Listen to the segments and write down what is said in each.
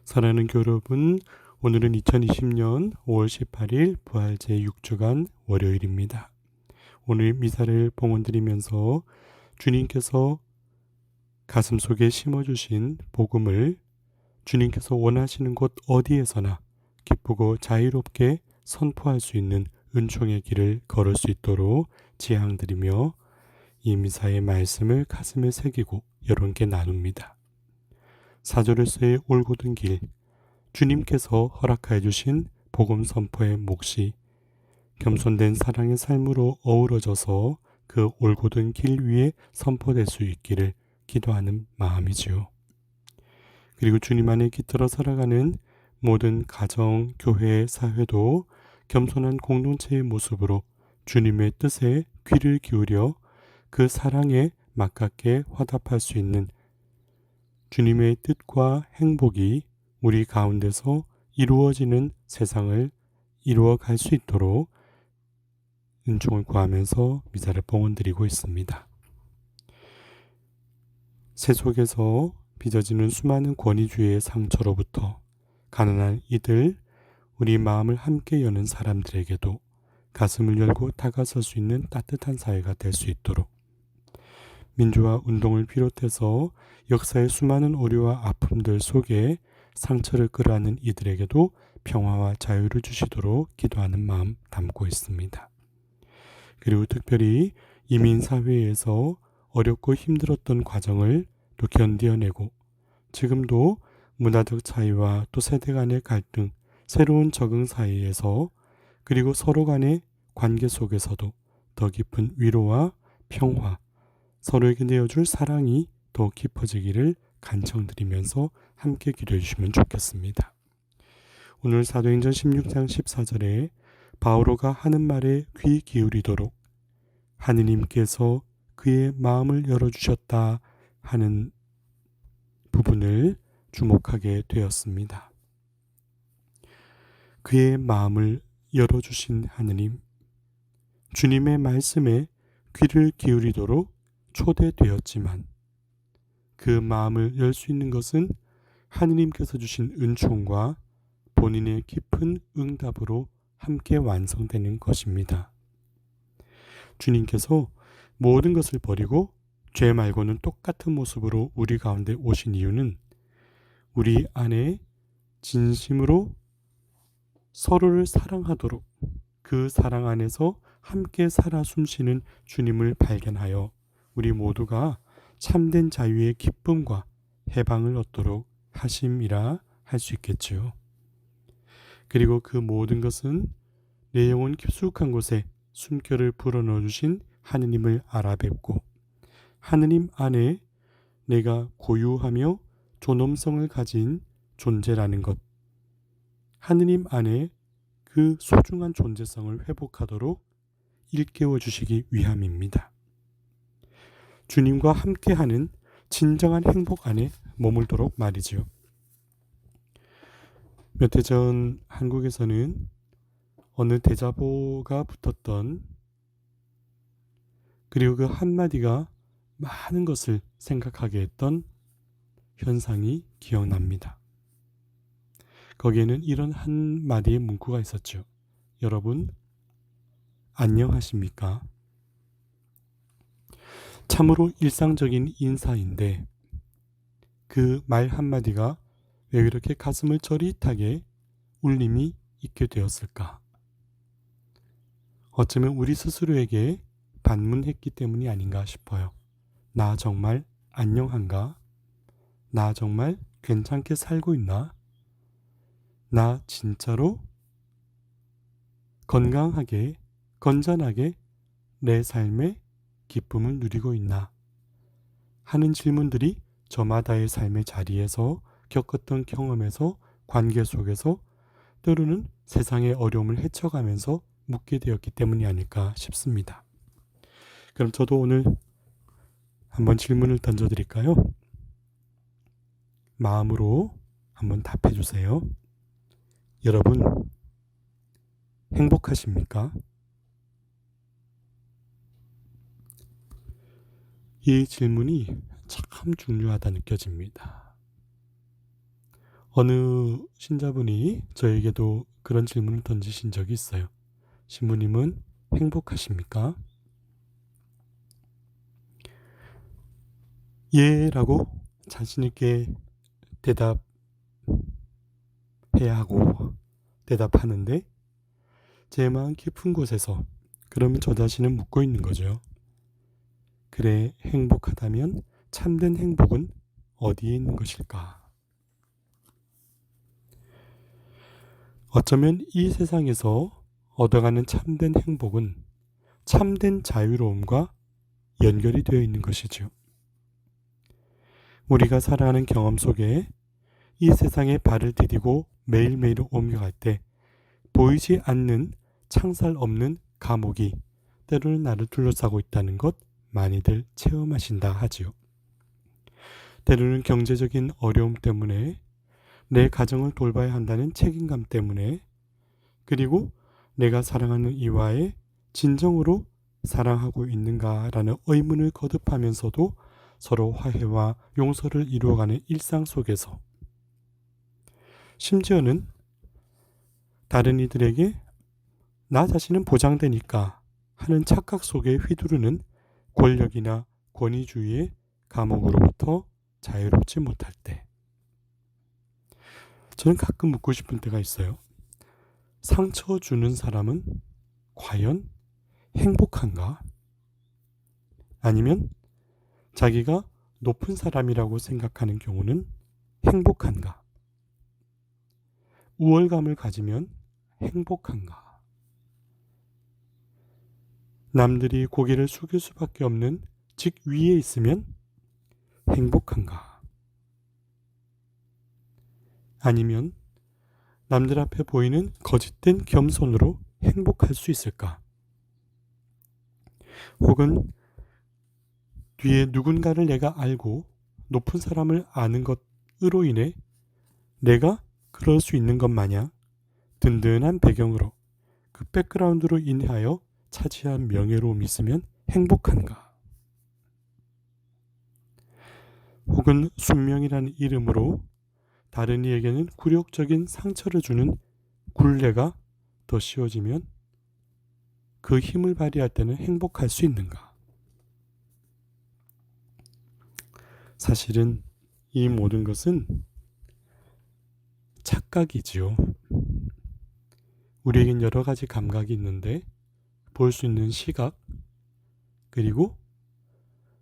사랑하는 교회 여러분, 오늘은 2020년 5월 18일 부활 제6주간 월요일입니다. 오늘 미사를 봉헌드리면서 주님께서 가슴속에 심어주신 복음을 주님께서 원하시는 곳 어디에서나 기쁘고 자유롭게 선포할 수 있는 은총의 길을 걸을 수 있도록 지향드리며 이 미사의 말씀을 가슴에 새기고 여러분께 나눕니다. 사절에서의 올곧은 길, 주님께서 허락하여 주신 복음 선포의 몫이 겸손된 사랑의 삶으로 어우러져서 그 올곧은 길 위에 선포될 수 있기를 기도하는 마음이지요. 그리고 주님 안에 깃들어 살아가는 모든 가정, 교회, 사회도 겸손한 공동체의 모습으로 주님의 뜻에 귀를 기울여 그 사랑에 막깝게 화답할 수 있는 주님의 뜻과 행복이 우리 가운데서 이루어지는 세상을 이루어갈 수 있도록 은총을 구하면서 미사를 봉헌드리고 있습니다. 세속에서 빚어지는 수많은 권위주의의 상처로부터 가난한 이들, 우리 마음을 함께 여는 사람들에게도 가슴을 열고 다가설 수 있는 따뜻한 사회가 될 수 있도록 민주화 운동을 비롯해서 역사의 수많은 오류와 아픔들 속에 상처를 끌어안는 이들에게도 평화와 자유를 주시도록 기도하는 마음 담고 있습니다. 그리고 특별히 이민사회에서 어렵고 힘들었던 과정을 또 견뎌내고 지금도 문화적 차이와 또 세대 간의 갈등, 새로운 적응 사이에서 그리고 서로 간의 관계 속에서도 더 깊은 위로와 평화, 서로에게 내어줄 사랑이 더 깊어지기를 간청드리면서 함께 기도해 주시면 좋겠습니다. 오늘 사도행전 16장 14절에 바오로가 하는 말에 귀 기울이도록 하느님께서 그의 마음을 열어주셨다 하는 부분을 주목하게 되었습니다. 그의 마음을 열어주신 하느님, 주님의 말씀에 귀를 기울이도록 초대되었지만 그 마음을 열 수 있는 것은 하느님께서 주신 은총과 본인의 깊은 응답으로 함께 완성되는 것입니다. 주님께서 모든 것을 버리고 죄 말고는 똑같은 모습으로 우리 가운데 오신 이유는 우리 안에 진심으로 서로를 사랑하도록 그 사랑 안에서 함께 살아 숨쉬는 주님을 발견하여 우리 모두가 참된 자유의 기쁨과 해방을 얻도록 하심이라 할 수 있겠지요. 그리고 그 모든 것은 내 영혼 깊숙한 곳에 숨결을 불어넣어 주신 하느님을 알아뵙고 하느님 안에 내가 고유하며 존엄성을 가진 존재라는 것, 하느님 안에 그 소중한 존재성을 회복하도록 일깨워 주시기 위함입니다. 주님과 함께하는 진정한 행복 안에 머물도록 말이지요. 몇 해 전 한국에서는 어느 대자보가 붙었던 그리고 그 한마디가 많은 것을 생각하게 했던 현상이 기억납니다. 거기에는 이런 한마디의 문구가 있었죠. 여러분, 안녕하십니까? 참으로 일상적인 인사인데 그 말 한마디가 왜 이렇게 가슴을 저릿하게 울림이 있게 되었을까? 어쩌면 우리 스스로에게 반문했기 때문이 아닌가 싶어요. 나 정말 안녕한가? 나 정말 괜찮게 살고 있나? 나 진짜로 건강하게, 건전하게 내 삶의 기쁨을 누리고 있나? 하는 질문들이 저마다의 삶의 자리에서 겪었던 경험에서 관계 속에서 때로는 세상의 어려움을 헤쳐가면서 묻게 되었기 때문이 아닐까 싶습니다. 그럼 저도 오늘 한번 질문을 던져드릴까요? 마음으로 한번 답해 주세요. 여러분, 행복하십니까? 이 질문이 참 중요하다 느껴집니다. 어느 신자분이 저에게도 그런 질문을 던지신 적이 있어요. 신부님은 행복하십니까? 예 라고 자신있게 대답해야 하고 대답하는데 제 마음 깊은 곳에서 그러면 저 자신은 묻고 있는 거죠. 그래, 행복하다면 참된 행복은 어디에 있는 것일까? 어쩌면 이 세상에서 얻어가는 참된 행복은 참된 자유로움과 연결이 되어 있는 것이죠. 우리가 살아가는 경험 속에 이 세상에 발을 디디고 매일매일 옮겨갈 때 보이지 않는 창살 없는 감옥이 때로는 나를 둘러싸고 있다는 것 많이들 체험하신다 하지요. 때로는 경제적인 어려움 때문에 내 가정을 돌봐야 한다는 책임감 때문에 그리고 내가 사랑하는 이와의 진정으로 사랑하고 있는가라는 의문을 거듭하면서도 서로 화해와 용서를 이루어가는 일상 속에서 심지어는 다른 이들에게 나 자신은 보장되니까 하는 착각 속에 휘두르는 권력이나 권위주의의 감옥으로부터 자유롭지 못할 때 저는 가끔 묻고 싶은 때가 있어요. 상처 주는 사람은 과연 행복한가? 아니면 자기가 높은 사람이라고 생각하는 경우는 행복한가? 우월감을 가지면 행복한가? 남들이 고개를 숙일 수밖에 없는 직 위에 있으면 행복한가? 아니면 남들 앞에 보이는 거짓된 겸손으로 행복할 수 있을까? 혹은 뒤에 누군가를 내가 알고 높은 사람을 아는 것으로 인해 내가 그럴 수 있는 것 마냥 든든한 배경으로 그 백그라운드로 인하여 차지한 명예로움이 있으면 행복한가? 혹은 순명이라는 이름으로 다른 이에게는 굴욕적인 상처를 주는 굴레가 더 씌워지면 그 힘을 발휘할 때는 행복할 수 있는가? 사실은 이 모든 것은 착각이지요. 우리에겐 여러 가지 감각이 있는데 볼 수 있는 시각, 그리고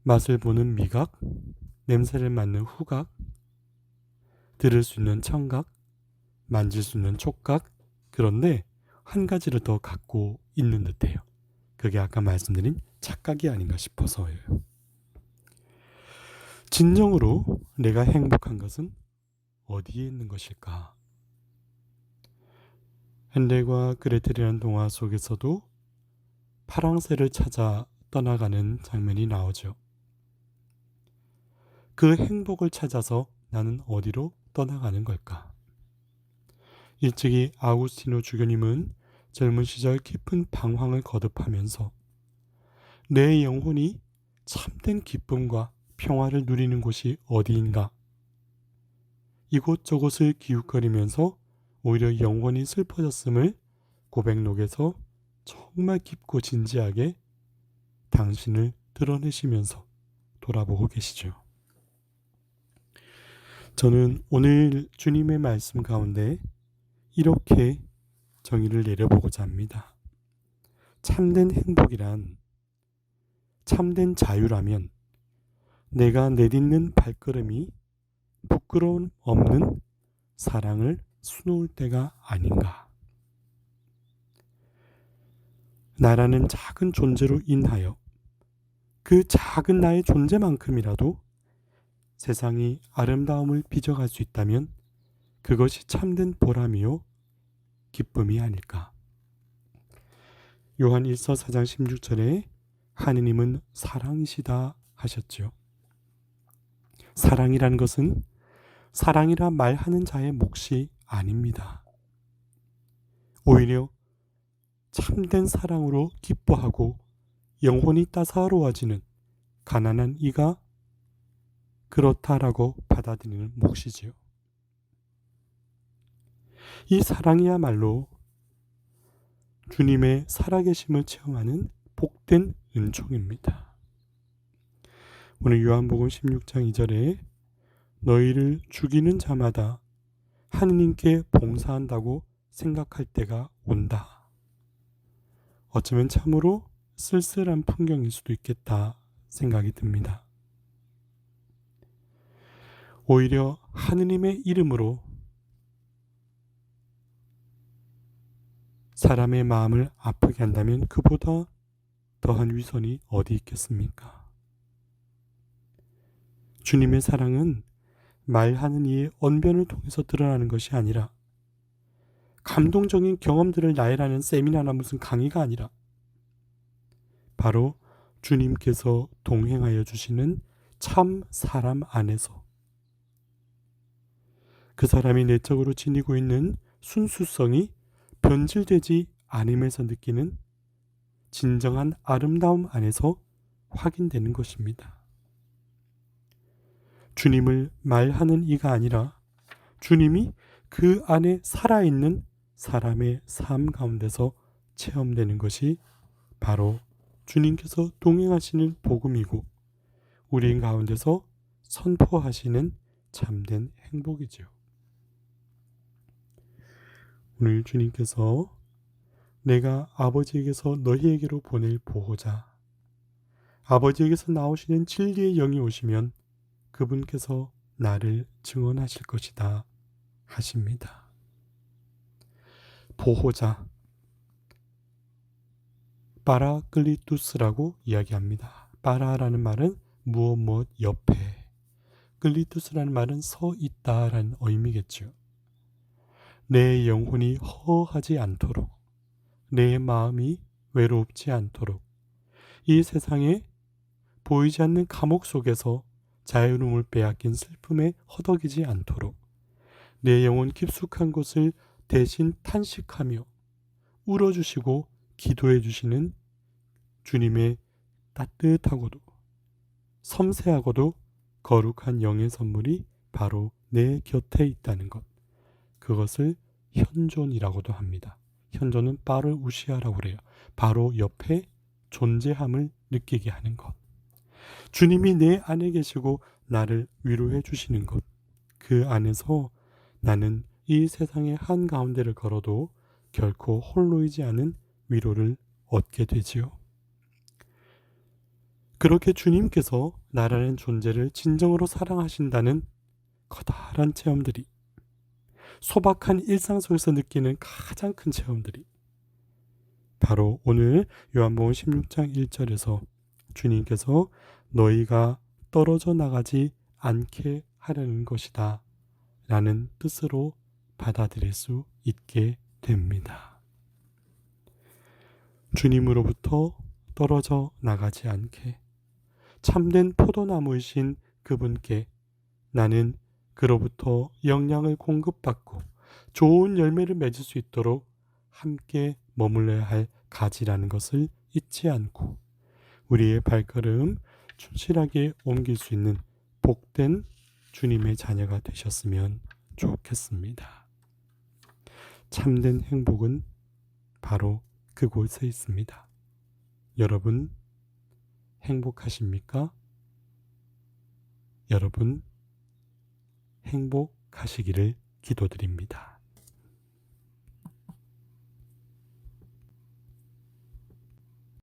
맛을 보는 미각, 냄새를 맡는 후각, 들을 수 있는 청각, 만질 수 있는 촉각, 그런데 한 가지를 더 갖고 있는 듯해요. 그게 아까 말씀드린 착각이 아닌가 싶어서예요. 진정으로 내가 행복한 것은 어디에 있는 것일까? 헨델과 그레텔이라는 동화 속에서도 파랑새를 찾아 떠나가는 장면이 나오죠. 그 행복을 찾아서 나는 어디로 떠나가는 걸까? 일찍이 아우구스티노 주교님은 젊은 시절 깊은 방황을 거듭하면서 내 영혼이 참된 기쁨과 평화를 누리는 곳이 어디인가? 이곳저곳을 기웃거리면서 오히려 영혼이 슬퍼졌음을 고백록에서 정말 깊고 진지하게 당신을 드러내시면서 돌아보고 계시죠. 저는 오늘 주님의 말씀 가운데 이렇게 정의를 내려보고자 합니다. 참된 행복이란 참된 자유라면 내가 내딛는 발걸음이 부끄러움 없는 사랑을 수놓을 때가 아닌가. 나라는 작은 존재로 인하여 그 작은 나의 존재만큼이라도 세상이 아름다움을 빚어갈 수 있다면 그것이 참된 보람이요 기쁨이 아닐까. 요한 1서 4장 16절에 하느님은 사랑이시다 하셨지요. 사랑이란 것은 사랑이라 말하는 자의 몫이 아닙니다. 오히려 참된 사랑으로 기뻐하고 영혼이 따사로워지는 가난한 이가 그렇다라고 받아들이는 몫이지요. 이 사랑이야말로 주님의 살아계심을 체험하는 복된 은총입니다. 오늘 요한복음 16장 2절에 너희를 죽이는 자마다 하느님께 봉사한다고 생각할 때가 온다. 어쩌면 참으로 쓸쓸한 풍경일 수도 있겠다 생각이 듭니다. 오히려 하느님의 이름으로 사람의 마음을 아프게 한다면 그보다 더한 위선이 어디 있겠습니까? 주님의 사랑은 말하는 이의 언변을 통해서 드러나는 것이 아니라 감동적인 경험들을 나열하는 세미나나 무슨 강의가 아니라 바로 주님께서 동행하여 주시는 참 사람 안에서 그 사람이 내적으로 지니고 있는 순수성이 변질되지 않음에서 느끼는 진정한 아름다움 안에서 확인되는 것입니다. 주님을 말하는 이가 아니라 주님이 그 안에 살아있는 사람의 삶 가운데서 체험되는 것이 바로 주님께서 동행하시는 복음이고 우리 가운데서 선포하시는 참된 행복이지요. 오늘 주님께서 내가 아버지에게서 너희에게로 보낼 보호자, 아버지에게서 나오시는 진리의 영이 오시면 그분께서 나를 증언하실 것이다 하십니다. 보호자, 파라클리투스라고 이야기합니다. 파라라는 말은 무엇 옆에, 클리투스라는 말은 서 있다라는 의미겠죠. 내 영혼이 허하지 않도록, 내 마음이 외롭지 않도록, 이 세상에 보이지 않는 감옥 속에서 자유로움을 빼앗긴 슬픔에 허덕이지 않도록 내 영혼 깊숙한 곳을 대신 탄식하며 울어주시고 기도해 주시는 주님의 따뜻하고도 섬세하고도 거룩한 영의 선물이 바로 내 곁에 있다는 것, 그것을 현존이라고도 합니다. 현존은 파르우시아라고 그래요. 바로 옆에 존재함을 느끼게 하는 것. 주님이 내 안에 계시고 나를 위로해 주시는 것. 그 안에서 나는 이 세상의 한가운데를 걸어도 결코 홀로이지 않은 위로를 얻게 되지요. 그렇게 주님께서 나라는 존재를 진정으로 사랑하신다는 커다란 체험들이, 소박한 일상 속에서 느끼는 가장 큰 체험들이 바로 오늘 요한복음 16장 1절에서 주님께서 너희가 떨어져 나가지 않게 하려는 것이다 라는 뜻으로 받아들일 수 있게 됩니다. 주님으로부터 떨어져 나가지 않게 참된 포도나무이신 그분께 나는 그로부터 영양을 공급받고 좋은 열매를 맺을 수 있도록 함께 머물러야 할 가지라는 것을 잊지 않고 우리의 발걸음 충실하게 옮길 수 있는 복된 주님의 자녀가 되셨으면 좋겠습니다. 참된 행복은 바로 그곳에 있습니다. 여러분 행복하십니까? 여러분 행복하시기를 기도드립니다.